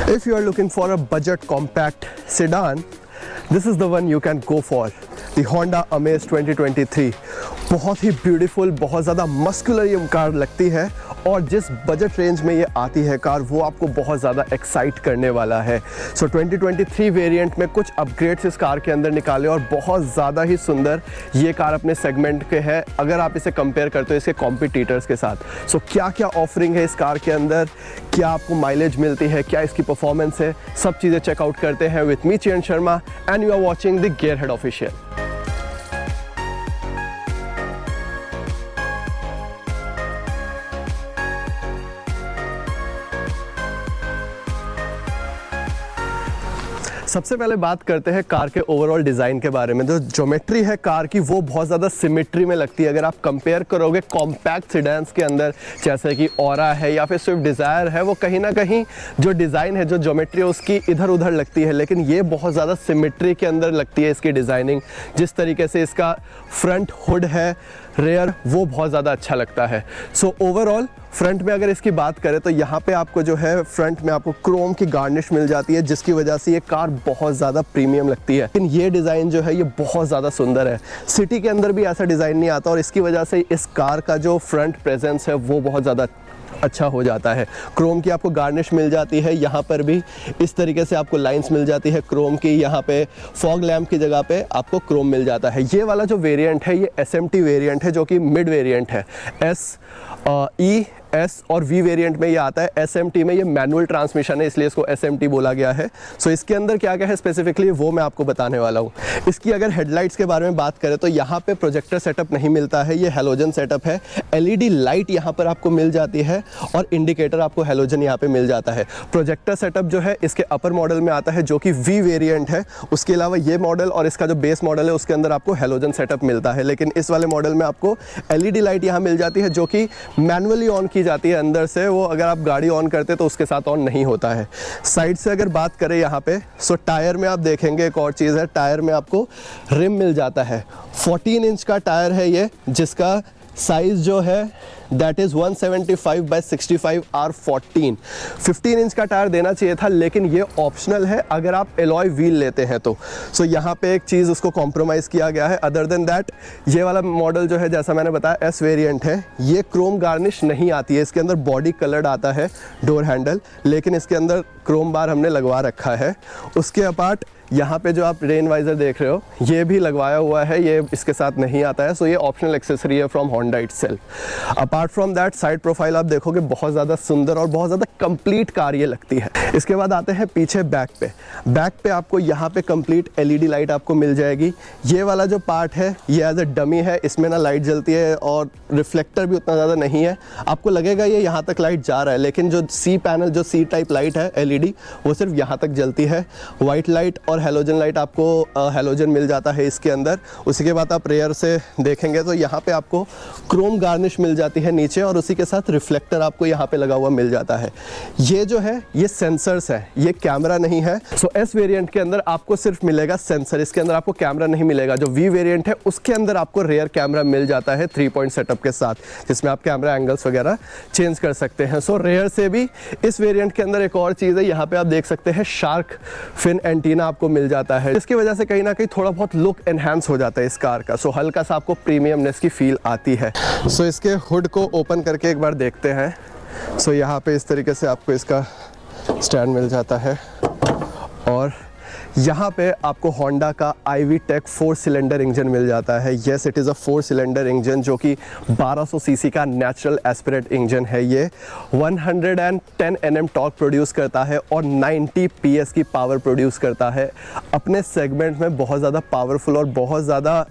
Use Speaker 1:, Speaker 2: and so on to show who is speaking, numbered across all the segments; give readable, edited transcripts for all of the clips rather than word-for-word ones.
Speaker 1: If you are looking for a budget compact sedan, this is the one you can go for. The Honda Amaze 2023 बहुत ही beautiful, बहुत ज़्यादा muscular ये car लगती है और जिस बजट रेंज में ये आती है कार वो आपको बहुत ज़्यादा एक्साइट करने वाला है। सो 2023 वेरिएंट में कुछ अपग्रेड्स इस कार के अंदर निकाले और बहुत ज़्यादा ही सुंदर ये कार अपने सेगमेंट के है अगर आप इसे कंपेयर करते हो इसके कॉम्पिटिटर्स के साथ। सो क्या क्या ऑफरिंग है इस कार के अंदर, क्या आपको माइलेज मिलती है, क्या इसकी परफॉर्मेंस है, सब चीज़ें चेकआउट करते हैं with me Chiyan Sharma and you are watching the Gearhead Official. सबसे पहले बात करते हैं कार के ओवरऑल डिज़ाइन के बारे में। जो ज्योमेट्री है कार की वो बहुत ज़्यादा सिमेट्री में लगती है। अगर आप कंपेयर करोगे कॉम्पैक्ट सेडान्स के अंदर जैसे कि ऑरा है या फिर स्विफ्ट डिज़ायर है, वो कहीं ना कहीं जो डिज़ाइन है, जो ज्योमेट्री है उसकी इधर उधर लगती है, लेकिन ये बहुत ज़्यादा सिमेट्री के अंदर लगती है इसकी डिज़ाइनिंग। जिस तरीके से इसका फ्रंट हुड है, रेयर, वो बहुत ज़्यादा अच्छा लगता है। सो ओवरऑल फ्रंट में अगर इसकी बात करें तो यहाँ पे आपको जो है फ्रंट में आपको क्रोम की गार्निश मिल जाती है जिसकी वजह से ये कार बहुत ज़्यादा प्रीमियम लगती है। लेकिन ये डिज़ाइन जो है ये बहुत ज़्यादा सुंदर है। सिटी के अंदर भी ऐसा डिज़ाइन नहीं आता और इसकी वजह से इस कार का जो फ्रंट प्रेजेंस है वो बहुत ज़्यादा अच्छा हो जाता है। क्रोम की आपको गार्निश मिल जाती है, यहाँ पर भी इस तरीके से आपको लाइंस मिल जाती है क्रोम की। यहाँ पे फॉग लैम्प की जगह पे आपको क्रोम मिल जाता है। ये वाला जो वेरिएंट है ये SMT वेरिएंट है जो कि मिड वेरिएंट है। S और V वेरिएंट में ये आता है। SMT में ये मैनुअल ट्रांसमिशन है इसलिए इसको SMT बोला गया है। सो इसके अंदर क्या क्या है स्पेसिफिकली वो मैं आपको बताने वाला हूँ। इसकी अगर हेडलाइट्स के बारे में बात करें तो यहाँ पे प्रोजेक्टर सेटअप नहीं मिलता है, ये हेलोजन सेटअप है। LED लाइट यहाँ पर आपको मिल जाती है और इंडिकेटर आपको हेलोजन यहाँ पे मिल जाता है। प्रोजेक्टर सेटअप जो है इसके अपर मॉडल में आता है जो कि V वेरिएंट है। उसके अलावा ये मॉडल और इसका जो बेस मॉडल है उसके अंदर आपको हेलोजन सेटअप मिलता है, लेकिन इस वाले मॉडल में आपको LED लाइट यहाँ मिल जाती है जो कि मैनुअली ऑन की जाती है अंदर से। वो अगर आप गाड़ी ऑन करते तो उसके साथ ऑन नहीं होता है। साइड से अगर बात करें यहाँ पे सो टायर में आप देखेंगे एक और चीज़ है, टायर में आपको रिम मिल जाता है। 14 इंच का टायर है ये जिसका साइज़ जो है दैट इज़ 175/65 R14। 15 इंच का टायर देना चाहिए था लेकिन ये ऑप्शनल है अगर आप एलॉय व्हील लेते हैं तो। सो यहाँ पे एक चीज़ उसको कॉम्प्रोमाइज़ किया गया है। अदर देन दैट ये वाला मॉडल जो है जैसा मैंने बताया S वेरिएंट है, ये क्रोम गार्निश नहीं आती है। इसके अंदर बॉडी कलर्ड आता है डोर हैंडल, लेकिन इसके अंदर क्रोम बार हमने लगवा रखा है। उसके अपार्ट यहाँ पे जो आप रेन वाइजर देख रहे हो ये भी लगवाया हुआ है, ये इसके साथ नहीं आता है। सो ये ऑप्शनल एक्सेसरी है from Honda itself. Apart from that side profile आप देखोगे बहुत ज़्यादा सुंदर और बहुत ज़्यादा कंप्लीट कार ये लगती है। इसके बाद आते हैं पीछे बैक पे। बैक पे आपको यहाँ पे कंप्लीट LED लाइट आपको मिल जाएगी। ये वाला जो पार्ट है ये एज ए डमी है, इसमें ना लाइट जलती है और रिफ्लेक्टर भी उतना ज़्यादा नहीं है। आपको लगेगा ये यहाँ तक लाइट जा रहा है, लेकिन जो C पैनल जो C टाइप लाइट है LED वो सिर्फ यहाँ तक जलती है। वाइट लाइट और हेलोजन लाइट आपको हेलोजन मिल जाता है इसके अंदर। उसी के बाद आप रेयर से देखेंगे तो यहाँ पे आपको क्रोम गार्निश मिल जाती है नीचे और उसी के साथ रिफ्लेक्टर आपको यहाँ पे लगा हुआ मिल जाता है। ये जो है ये सेंसर्स है, ये कैमरा नहीं है। सो S वेरिएंट के अंदर आपको सिर्फ मिलेगा सेंसर, इसके अंदर आपको कैमरा नहीं मिलेगा। जो V वेरिएंट है उसके अंदर आपको रेयर कैमरा मिल जाता है 3 पॉइंट सेटअप के साथ, जिसमें आप कैमरा एंगल्स वगैरह चेंज कर सकते हैं। सो रेयर से भी इस वेरिएंट के अंदर एक और चीज़ है, यहाँ पे आप देख सकते हैं शार्क फिन एंटीना आपको मिल जाता है, जिसकी वजह से कहीं ना कहीं थोड़ा बहुत लुक एनहांस हो जाता है इस कार का। सो हल्का सा आपको प्रीमियमनेस की फील आती है। सो इसके हुड को ओपन करके एक बार देखते हैं। सो यहाँ पे इस तरीके से आपको इसका स्टैंड मिल जाता है और यहाँ पे आपको होंडा का iVTEC 4 सिलेंडर इंजन मिल जाता है। Yes, it is a 4 cylinder engine जो कि 1200 सीसी का नेचुरल एस्पिरेट इंजन है। ये 110 Nm टॉर्क प्रोड्यूस करता है और 90 PS की पावर प्रोड्यूस करता है। अपने सेगमेंट में बहुत ज़्यादा पावरफुल और बहुत ज़्यादा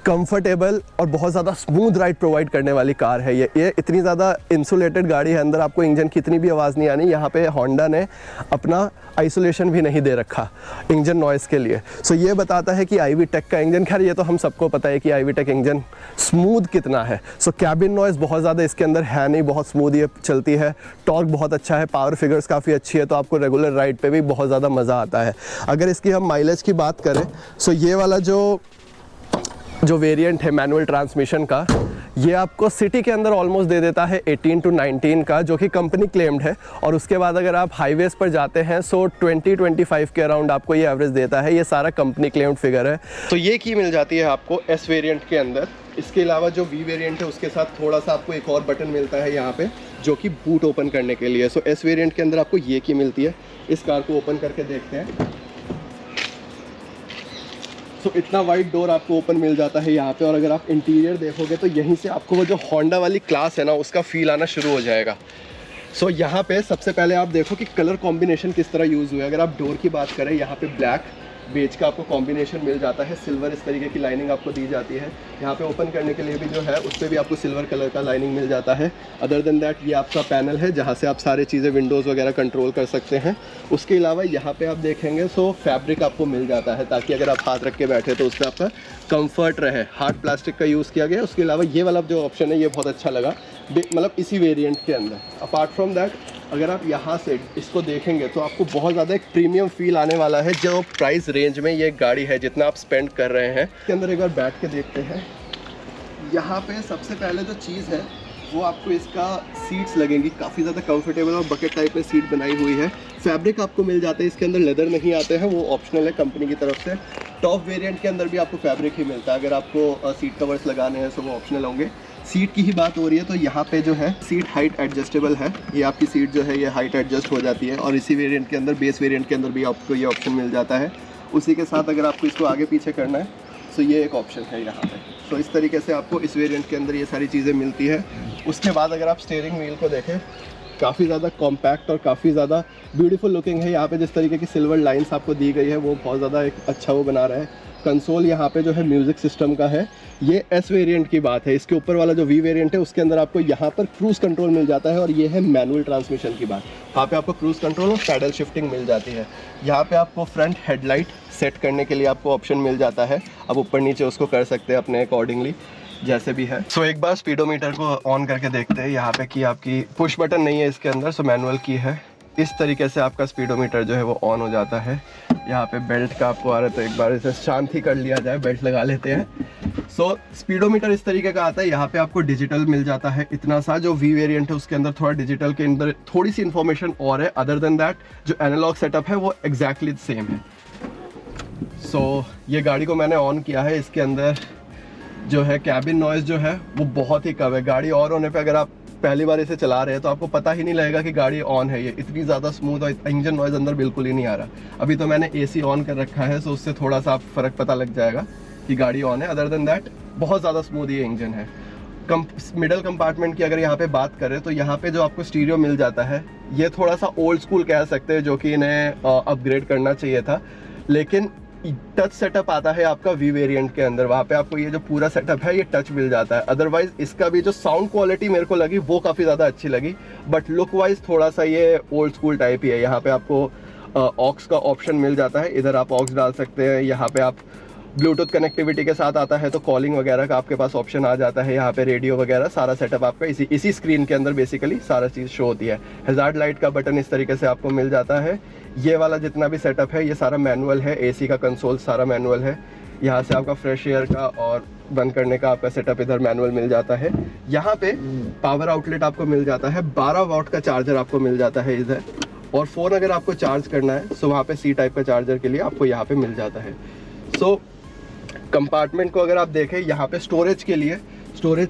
Speaker 1: कंफर्टेबल और बहुत ज़्यादा स्मूथ राइड प्रोवाइड करने वाली कार है ये इतनी ज़्यादा इंसुलेटेड गाड़ी है, अंदर आपको इंजन की इतनी भी आवाज़ नहीं आनी। यहाँ पे होंडा ने अपना आइसोलेशन भी नहीं दे रखा इंजन नॉइज़ के लिए। सो ये बताता है कि iVTEC का इंजन, खैर ये तो हम सबको पता है कि iVTEC इंजन स्मूथ कितना है। सो कैबिन नॉइज़ बहुत ज़्यादा इसके अंदर है नहीं, बहुत स्मूथ ये चलती है। टॉर्क बहुत अच्छा है, पावर फिगर्स काफ़ी अच्छी है, तो आपको रेगुलर राइड पे भी बहुत ज़्यादा मज़ा आता है। अगर इसकी हम माइलेज की बात करें सो ये वाला जो वेरिएंट है मैनुअल ट्रांसमिशन का, ये आपको सिटी के अंदर ऑलमोस्ट दे देता है 18 to 19 का, जो कि कंपनी क्लेम्ड है। और उसके बाद अगर आप हाईवेज पर जाते हैं सो 20-25 के अराउंड आपको ये एवरेज देता है। ये सारा कंपनी क्लेम्ड फिगर है। तो ये की मिल जाती है आपको एस वेरिएंट के अंदर। इसके अलावा जो वी वेरिएंट है उसके साथ थोड़ा सा आपको एक और बटन मिलता है यहाँ पे, जो कि बूट ओपन करने के लिए। सो एस वेरिएंट के अंदर आपको ये की मिलती है। इस कार को ओपन करके देखते हैं। तो इतना वाइड डोर आपको ओपन मिल जाता है यहाँ पे। और अगर आप इंटीरियर देखोगे तो यहीं से आपको वो जो होंडा वाली क्लास है ना, उसका फील आना शुरू हो जाएगा। सो यहाँ पे सबसे पहले आप देखो कि कलर कॉम्बिनेशन किस तरह यूज़ हुआ है। अगर आप डोर की बात करें, यहाँ पे ब्लैक बेज का आपको कॉम्बिनेशन मिल जाता है, सिल्वर इस तरीके की लाइनिंग आपको दी जाती है। यहाँ पे ओपन करने के लिए भी जो है उस पर भी आपको सिल्वर कलर का लाइनिंग मिल जाता है। अदर देन दैट ये आपका पैनल है जहाँ से आप सारी चीज़ें विंडोज़ वगैरह कंट्रोल कर सकते हैं। उसके अलावा यहाँ पे आप देखेंगे सो फैब्रिक आपको मिल जाता है, ताकि अगर आप हाथ रख के बैठे तो उस पर आपका कंफर्ट रहे। हार्ड प्लास्टिक का यूज़ किया गया। उसके अलावा ये वाला जो ऑप्शन है ये बहुत अच्छा लगा, मतलब इसी वेरिएंट के अंदर। अपार्ट फ्रॉम दैट अगर आप यहाँ से इसको देखेंगे तो आपको बहुत ज़्यादा एक प्रीमियम फील आने वाला है जो प्राइस रेंज में ये गाड़ी है, जितना आप स्पेंड कर रहे हैं। इसके अंदर एक बार बैठ के देखते हैं। यहाँ पे सबसे पहले जो चीज़ है वो आपको इसका सीट्स लगेंगी, काफ़ी ज़्यादा कंफर्टेबल और बकेट टाइप में सीट बनाई हुई है। फैब्रिक आपको मिल जाते हैं, इसके अंदर लेदर नहीं आते हैं, वो ऑप्शनल है कंपनी की तरफ से। टॉप वेरिएंट के अंदर भी आपको फैब्रिक ही मिलता है। अगर आपको सीट कवर्स लगाने हैं तो वो ऑप्शनल होंगे। सीट की ही बात हो रही है तो यहाँ पे जो है सीट हाइट एडजस्टेबल है। ये आपकी सीट जो है ये हाइट एडजस्ट हो जाती है। और इसी वेरिएंट के अंदर, बेस वेरिएंट के अंदर भी आपको ये ऑप्शन मिल जाता है। उसी के साथ अगर आपको इसको आगे पीछे करना है तो ये एक ऑप्शन है यहाँ पे। तो इस तरीके से आपको इस वेरिएंट के अंदर ये सारी चीज़ें मिलती है। उसके बाद अगर आप स्टीयरिंग व्हील को देखें, काफ़ी ज़्यादा कॉम्पैक्ट और काफ़ी ज़्यादा ब्यूटीफुल लुकिंग है। यहाँ पे जिस तरीके की सिल्वर लाइंस आपको दी गई है वो बहुत ज़्यादा एक अच्छा वो बना रहा है। कंसोल यहाँ पे जो है म्यूज़िक सिस्टम का है। ये एस वेरिएंट की बात है। इसके ऊपर वाला जो वी वेरिएंट है उसके अंदर आपको यहाँ पर क्रूज़ कंट्रोल मिल जाता है। और ये है मैनुअल ट्रांसमिशन की बात। यहाँ पे आपको क्रूज़ कंट्रोल और पैडल शिफ्टिंग मिल जाती है। यहाँ पे आपको फ्रंट हेडलाइट सेट करने के लिए आपको ऑप्शन मिल जाता है। अब ऊपर नीचे उसको कर सकते हैं अपने अकॉर्डिंगली, जैसे भी है। सो एक बार स्पीडोमीटर को ऑन करके देखते हैं। यहाँ पे की आपकी पुश बटन नहीं है इसके अंदर, सो मैनुअल की है। इस तरीके से आपका स्पीडोमीटर जो है वो ऑन हो जाता है। यहाँ पे बेल्ट का आपको आ रहा है तो एक बार इसे शांत ही कर लिया जाए, बेल्ट लगा लेते हैं। सो स्पीडोमीटर इस तरीके का आता है। यहाँ पे आपको डिजिटल मिल जाता है इतना सा। जो वी वेरिएंट है उसके अंदर थोड़ा डिजिटल के अंदर थोड़ी सी इन्फॉर्मेशन और है। अदर देन दैट जो एनालॉग सेटअप है वो एग्जैक्टली सेम है। सो ये गाड़ी को मैंने ऑन किया है। इसके अंदर जो है कैबिन नॉइज़ जो है वो बहुत ही कम है। गाड़ी ऑन होने पे अगर आप पहली बार इसे चला रहे हैं तो आपको पता ही नहीं लगेगा कि गाड़ी ऑन है। ये इतनी ज़्यादा स्मूथ और इंजन नॉइज़ अंदर बिल्कुल ही नहीं आ रहा। अभी तो मैंने एसी ऑन कर रखा है, सो उससे थोड़ा सा फ़र्क पता लग जाएगा कि गाड़ी ऑन है। अदर देन दैट बहुत ज़्यादा स्मूथ ये इंजन है। मिडल कंपार्टमेंट की अगर यहाँ पे बात करें तो यहाँ पे जो आपको स्टीरियो मिल जाता है ये थोड़ा सा ओल्ड स्कूल कह सकते हैं, जो कि इन्हें अपग्रेड करना चाहिए था। लेकिन टच सेटअप आता है आपका वी वेरिएंट के अंदर, वहाँ पे आपको ये जो पूरा सेटअप है ये टच मिल जाता है। अदरवाइज इसका भी जो साउंड क्वालिटी मेरे को लगी वो काफ़ी ज़्यादा अच्छी लगी, बट लुक वाइज थोड़ा सा ये ओल्ड स्कूल टाइप ही है। यहाँ पे आपको ऑक्स का ऑप्शन मिल जाता है, इधर आप ऑक्स डाल सकते हैं। यहाँ पे आप ब्लूटूथ कनेक्टिविटी के साथ आता है तो कॉलिंग वगैरह का आपके पास ऑप्शन आ जाता है। यहाँ पे रेडियो वगैरह सारा सेटअप आपका इसी स्क्रीन के अंदर बेसिकली सारा चीज़ शो होती है। हैजार्ड लाइट का बटन इस तरीके से आपको मिल जाता है। ये वाला जितना भी सेटअप है ये सारा मैनुअल है। एसी का कंसोल सारा मैनुअल है। यहाँ से आपका फ्रेश एयर का और बंद करने का आपका सेटअप इधर मैनुअल मिल जाता है। यहाँ पे पावर आउटलेट आपको मिल जाता है। 12 वाट का चार्जर आपको मिल जाता है इधर। और फ़ोन अगर आपको चार्ज करना है सो वहाँ पे सी टाइप का चार्जर के लिए आपको यहाँ पे मिल जाता है। सो कंपार्टमेंट को अगर आप देखें, यहाँ पे स्टोरेज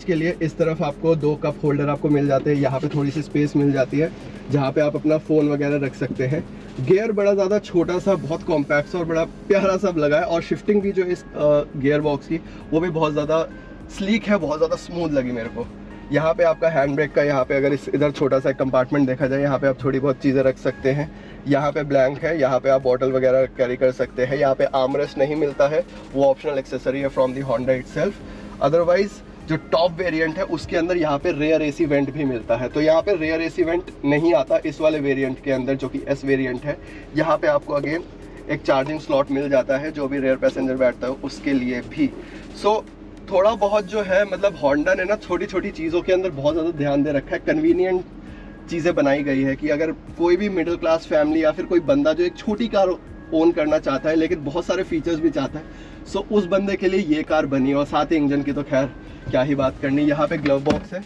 Speaker 1: के लिए इस तरफ आपको 2 कप होल्डर आपको मिल जाते हैं। यहाँ पे थोड़ी सी स्पेस मिल जाती है जहाँ पे आप अपना फ़ोन वगैरह रख सकते हैं। गियर बड़ा ज़्यादा छोटा सा, बहुत कॉम्पैक्ट सा और बड़ा प्यारा सा लगा है। और शिफ्टिंग भी जो इस गियर बॉक्स की वो भी बहुत ज़्यादा स्लीक है, बहुत ज़्यादा स्मूथ लगी मेरे को। यहाँ पे आपका हैंड ब्रेक का, यहाँ पे अगर इधर छोटा सा कंपार्टमेंट देखा जाए, यहाँ पे आप थोड़ी बहुत चीज़ें रख सकते हैं। यहाँ पे ब्लैंक है, यहाँ पे आप बॉटल वगैरह कैरी कर सकते हैं। यहाँ पे आर्मरेस्ट नहीं मिलता है, वो ऑप्शनल एक्सेसरी है from the Honda itself. Otherwise जो टॉप वेरिएंट है उसके अंदर यहाँ पे रेयर एसी वेंट भी मिलता है। तो यहाँ पे रेयर एसी वेंट नहीं आता इस वाले वेरिएंट के अंदर जो कि एस वेरिएंट है। यहाँ पे आपको अगेन एक चार्जिंग स्लॉट मिल जाता है जो भी रेयर पैसेंजर बैठता है उसके लिए भी। सो थोड़ा बहुत जो है मतलब होंडा ने ना छोटी छोटी चीज़ों के अंदर बहुत ज़्यादा ध्यान दे रखा है। कन्वीनियंट चीज़ें बनाई गई है कि अगर कोई भी मिडिल क्लास फैमिली या फिर कोई बंदा जो एक छोटी कार ओन करना चाहता है लेकिन बहुत सारे फीचर्स भी चाहता है, सो उस बंदे के लिए ये कार बनी। और साथ ही इंजन की तो खैर क्या ही बात करनी। यहाँ पे ग्लव बॉक्स है,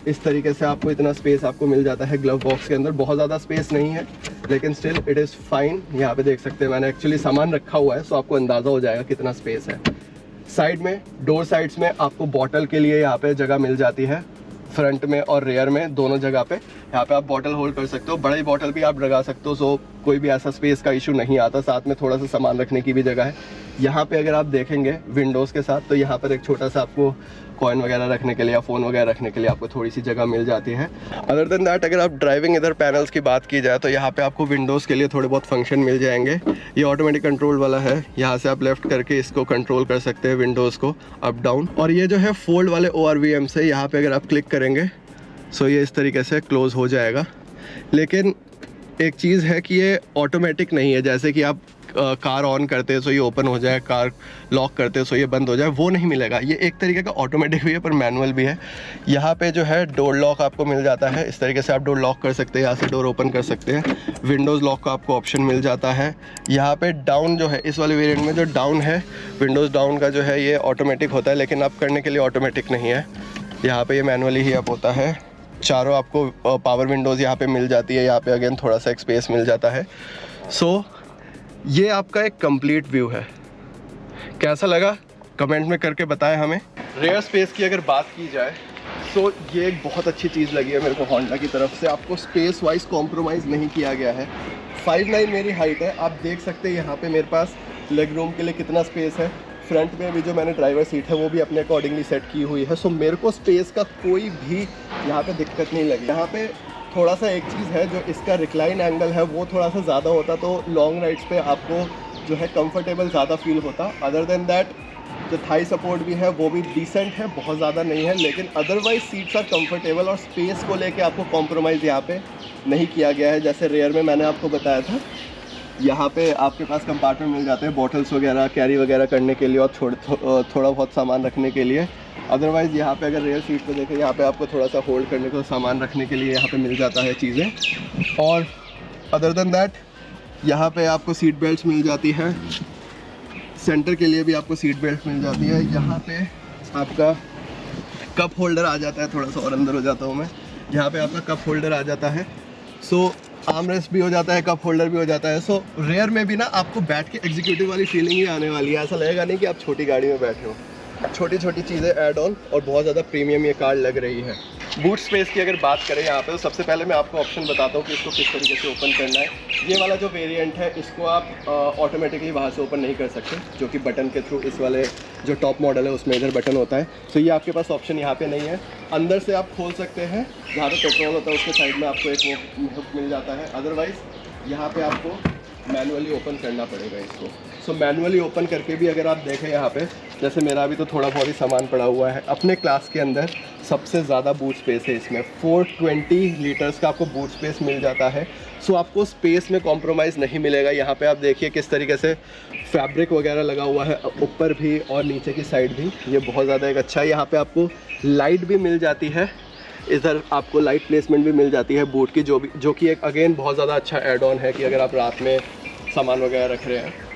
Speaker 1: इस तरीके से आपको इतना स्पेस आपको मिल जाता है ग्लव बॉक्स के अंदर। बहुत ज़्यादा स्पेस नहीं है लेकिन स्टिल इट इज़ फाइन। यहाँ पे देख सकते हैं मैंने एक्चुअली सामान रखा हुआ है, सो आपको अंदाज़ा हो जाएगा कितना स्पेस है। साइड में डोर साइड्स में आपको बॉटल के लिए यहाँ पे जगह मिल जाती है, फ्रंट में और रेयर में दोनों जगह पे। यहाँ पे आप बॉटल होल्ड कर सकते हो, बड़ी बॉटल भी आप लगा सकते हो, सो कोई भी ऐसा स्पेस का इशू नहीं आता। साथ में थोड़ा सा सामान रखने की भी जगह है। यहाँ पे अगर आप देखेंगे विंडोज़ के साथ, तो यहाँ पर एक छोटा सा आपको कॉइन वगैरह रखने के लिए या फ़ोन वगैरह रखने के लिए आपको थोड़ी सी जगह मिल जाती है। अदर देन दैट, अगर आप ड्राइविंग इधर पैनल्स की बात की जाए तो यहाँ पे आपको विंडोज़ के लिए थोड़े बहुत फंक्शन मिल जाएंगे। ये ऑटोमेटिक कंट्रोल वाला है, यहाँ से आप लेफ्ट करके इसको कंट्रोल कर सकते हैं विंडोज़ को अप डाउन। और ये जो है फोल्ड वाले ORVM से, यहाँ पे अगर आप क्लिक करेंगे सो ये इस तरीके से क्लोज़ हो जाएगा। लेकिन एक चीज़ है कि ये ऑटोमेटिक नहीं है, जैसे कि आप कार ऑन करते हैं सो ये ओपन हो जाए, कार लॉक करते हैं सो ये बंद हो जाए, वो नहीं मिलेगा। ये एक तरीके का ऑटोमेटिक भी है पर मैनुअल भी है। यहाँ पे जो है डोर लॉक आपको मिल जाता है, इस तरीके से आप डोर लॉक कर सकते हैं, यहाँ से डोर ओपन कर सकते हैं। विंडोज़ लॉक का आपको ऑप्शन मिल जाता है। यहाँ पे डाउन जो है, इस वाले वेरिएंट में जो डाउन है, विंडोज़ डाउन का जो है ये ऑटोमेटिक होता है, लेकिन अप करने के लिए ऑटोमेटिक नहीं है। यहाँ पर ये मैनुअली ही अप होता है। चारों आपको पावर विंडोज़ यहाँ पे मिल जाती है। यहाँ पे अगेन थोड़ा सा एक स्पेस मिल जाता है। सो ये आपका एक कंप्लीट व्यू है। कैसा लगा कमेंट में करके बताएं हमें। रेयर स्पेस की अगर बात की जाए तो ये एक बहुत अच्छी चीज़ लगी है मेरे को होंडा की तरफ से। आपको स्पेस वाइज कॉम्प्रोमाइज़ नहीं किया गया है। 5'9" मेरी हाइट है, आप देख सकते हैं यहाँ पे मेरे पास लेग रूम के लिए कितना स्पेस है। फ्रंट में भी जो मैंने ड्राइवर सीट है वो भी अपने अकॉर्डिंगली सेट की हुई है। सो मेरे को स्पेस का कोई भी यहाँ पे दिक्कत नहीं लगी। यहाँ पे थोड़ा सा एक चीज़ है, जो इसका रिक्लाइन एंगल है वो थोड़ा सा ज़्यादा होता तो लॉन्ग राइड्स पे आपको जो है कंफर्टेबल ज़्यादा फील होता। अदर देन दैट जो थाई सपोर्ट भी है वो भी डिसेंट है, बहुत ज़्यादा नहीं है, लेकिन अदरवाइज सीट्स आर कंफर्टेबल और स्पेस को लेके आपको कॉम्प्रोमाइज़ यहाँ पे नहीं किया गया है। जैसे रेयर में मैंने आपको बताया था, यहाँ पे आपके पास कंपार्टमेंट मिल जाते हैं बॉटल्स वगैरह कैरी वगैरह करने के लिए और थोड़ा बहुत सामान रखने के लिए। अदरवाइज़ यहाँ पे अगर रेयर सीट पे देखें, यहाँ पे आपको थोड़ा सा होल्ड करने को, सामान रखने के लिए यहाँ पे मिल जाता है चीज़ें। और अदर देन दैट यहाँ पे आपको सीट बेल्ट मिल जाती है, सेंटर के लिए भी आपको सीट बेल्ट मिल जाती है। यहाँ पे आपका कप होल्डर आ जाता है, थोड़ा सा और अंदर हो जाता हूँ मैं, यहाँ पे आपका कप होल्डर आ जाता है। सो आर्मरेस्ट भी हो जाता है, कप होल्डर भी हो जाता है। सो रेयर में भी ना आपको बैठ के एग्जीक्यूटिव वाली फीलिंग ही आने वाली है। ऐसा लगेगा नहीं कि आप छोटी गाड़ी में बैठे हो। छोटी छोटी चीज़ें ऐड ऑन और बहुत ज़्यादा प्रीमियम ये कार लग रही है। बूट स्पेस की अगर बात करें यहाँ पे, तो सबसे पहले मैं आपको ऑप्शन बताता हूँ कि इसको किस तरीके से ओपन करना है। ये वाला जो वेरिएंट है इसको आप ऑटोमेटिकली वहाँ से ओपन नहीं कर सकते, जो कि बटन के थ्रू, इस वाले जो टॉप मॉडल है उसमें इधर बटन होता है। तो ये आपके पास ऑप्शन यहाँ पे नहीं है। अंदर से आप खोल सकते हैं, जहाँ पे पेट्रोल होता है उसके साइड में आपको एक वो हुक मिल जाता है। अदरवाइज़ यहाँ पर आपको मैनुअली ओपन करना पड़ेगा इसको। सो मैनुअली ओपन करके भी अगर आप देखें यहाँ पे, जैसे मेरा भी तो थोड़ा बहुत ही सामान पड़ा हुआ है। अपने क्लास के अंदर सबसे ज़्यादा बूट स्पेस है इसमें, 420 लीटर्स का आपको बूट स्पेस मिल जाता है। सो आपको स्पेस में कॉम्प्रोमाइज़ नहीं मिलेगा। यहाँ पे आप देखिए किस तरीके से फैब्रिक वगैरह लगा हुआ है, ऊपर भी और नीचे की साइड भी। ये बहुत ज़्यादा एक अच्छा है। यहाँ पर आपको लाइट भी मिल जाती है, इधर आपको लाइट प्लेसमेंट भी मिल जाती है बूट की, जो कि एक अगेन बहुत ज़्यादा अच्छा एड ऑन है कि अगर आप रात में सामान वगैरह रख रहे हैं।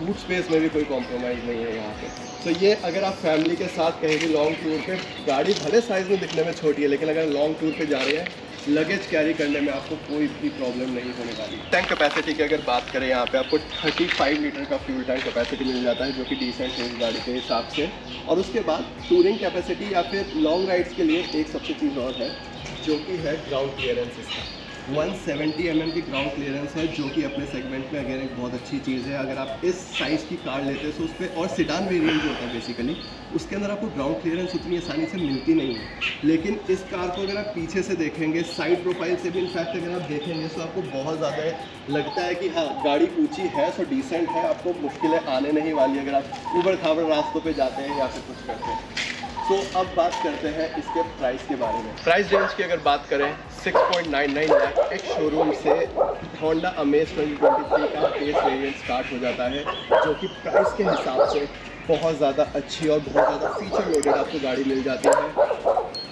Speaker 1: बूट स्पेस में भी कोई कॉम्प्रोमाइज़ नहीं है यहाँ पे। तो ये अगर आप फैमिली के साथ कहीं भी लॉन्ग टूर पे, गाड़ी भले साइज़ में दिखने में छोटी है लेकिन अगर लॉन्ग टूर पे जा रहे हैं, लगेज कैरी करने में आपको कोई भी प्रॉब्लम नहीं होने वाली। टैंक कैपेसिटी की अगर बात करें, यहाँ पे आपको 35 लीटर का फ्यूल टैंक कैपेसिटी मिल जाता है, जो कि डिसेंट है इस गाड़ी के हिसाब से। और उसके बाद टूरिंग कैपेसिटी या फिर लॉन्ग राइड्स के लिए एक सबसे चीज़ और है, जो कि है ग्राउंड क्लियरेंस। इसका 170 mm की ग्राउंड क्लियरेंस है, जो कि अपने सेगमेंट में अगर एक बहुत अच्छी चीज़ है। अगर आप इस साइज़ की कार लेते हैं तो उस पर, और सिडान वेरिएंट जो होता है बेसिकली, उसके अंदर आपको ग्राउंड क्लियरेंस उतनी आसानी से मिलती नहीं है। लेकिन इस कार को अगर आप पीछे से देखेंगे, साइड प्रोफाइल से भी इनफैक्ट अगर आप देखेंगे तो आपको बहुत ज़्यादा लगता है कि हाँ गाड़ी ऊँची है, सो डिसेंट है, आपको मुश्किलें आने नहीं वाली अगर आप ऊबड़ खाबड़ रास्तों पर जाते हैं या फिर कुछ करते हैं। तो अब बात करते हैं इसके प्राइस के बारे में। प्राइस रेंज की अगर बात करें, 6.99 लाख एक शोरूम से होंडा अमेज 2023 का बेस वेरिएंट स्टार्ट हो जाता है, जो कि प्राइस के हिसाब से बहुत ज़्यादा अच्छी और बहुत ज़्यादा फीचर लोडेड आपको गाड़ी मिल जाती है।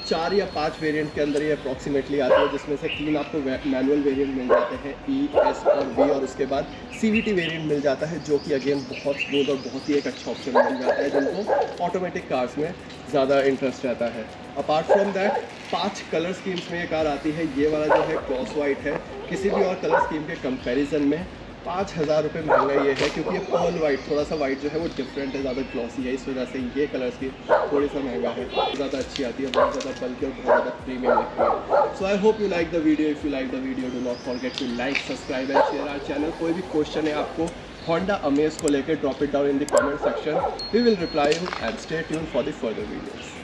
Speaker 1: 4 या 5 वेरिएंट के अंदर ये अप्रॉक्सीमेटली आती है, जिसमें से 3 आपको मैनुअल वेरिएंट मिल जाते हैं E, S और V, और उसके बाद CVT वेरिएंट मिल जाता है, जो कि अगेन बहुत स्मूथ और बहुत ही एक अच्छा ऑप्शन मिल जाता है जिनको ऑटोमेटिक कार्स में ज़्यादा इंटरेस्ट रहता है। Apart from that 5 colour schemes में ये कार आती है। ये वाला जो है ग्लॉस वाइट है, किसी भी और कलर स्कीम के कंपैरिजन में 5,000 रुपये महंगा ये है, क्योंकि ये पर्ल वाइट, थोड़ा सा वाइट जो है वो डिफरेंट है, ज़्यादा ग्लॉसी है, इस वजह से ये कलर स्कीम थोड़ी सा महंगा है। ज़्यादा अच्छी आती है, बहुत ज़्यादा बल्कि और बहुत ज़्यादा प्रीमियम लगती है। So I hope you like the video. If you like the video do not forget to like, subscribe and share our channel. कोई भी क्वेश्चन है आपको Honda Amaze को लेकर, drop it down in the comment section, we will reply you and stay tuned for the further videos.